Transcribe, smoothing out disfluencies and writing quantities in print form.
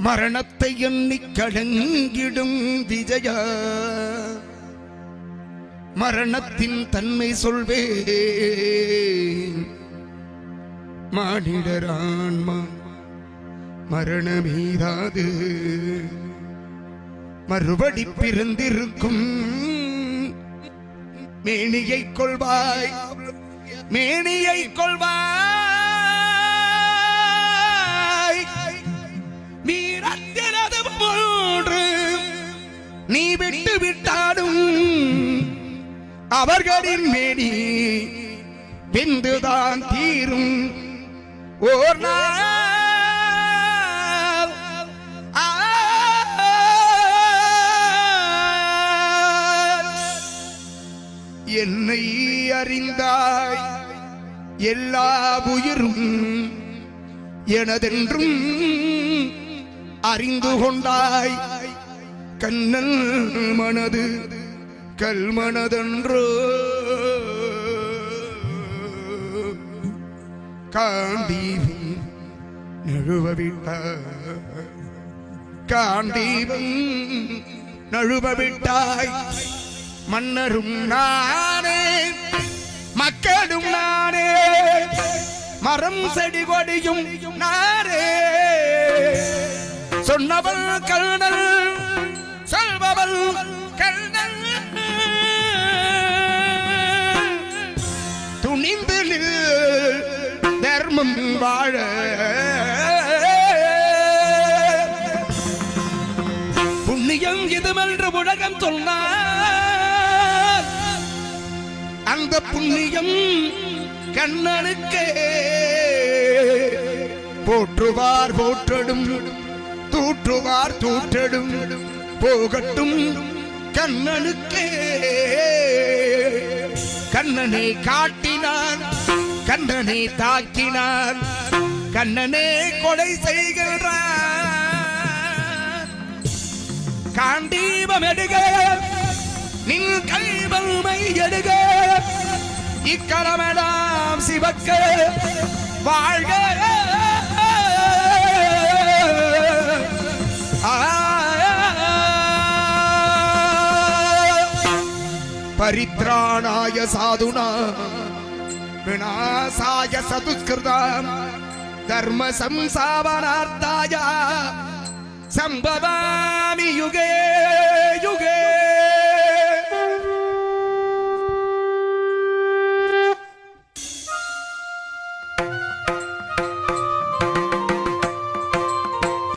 மரணத்தை எண்ணி கலங்கிடும் விஜய மரணத்தின் தன்மை சொல்வேன். மானிடரான்மா மரணமீதாது மறுபடி பிறந்திருக்கும். மேனியை கொள்வாய் மேனியை கொள்வாய் வீரத்தினது போன்று நீ விட்டு விட்டாடும் அவர்களின் மேனி வெந்துதான் தீரும் ஓர் நாள். என்னை அறிந்தாய் எல்லா உயிரும் எனதென்றும் அறிந்து கொண்டாய். கண்ணல் மனது கல்மனதென்றோ காண்டீபம் நழுவவிட்டாய் காண்டீபம் நழுவவிட்டாய். மன்னரும் நானே மக்களும் நானே மரம் செடி கொடியும் நானே. சொன்னவள் கண்ணல் சொல்பவள் கண்ணல் துணிந்து நில் தர்மம் வாழ. புண்ணியம் இதுவென்று உலகம் சொன்னார். அந்த புண்ணியம் கண்ணனுக்கே போற்றுவார் போற்றடும் தூற்றுவார் தூற்றடும் போகட்டும் கண்ணனுக்கே. கண்ணனை காட்டினான் கண்ணனை தாக்கினான் கண்ணனே கொலை செய்கிறான். காண்டீபம் எடுக நின் கைவல்மை எடுக இக்கரமெல்லாம் சிவக்க வாழ்க. பரித்ராணாய சாதுனா விநாசாய சதுஷ்கிருதம் தர்ம சம்சாவனார்த்தாய சம்பவாமி யுகே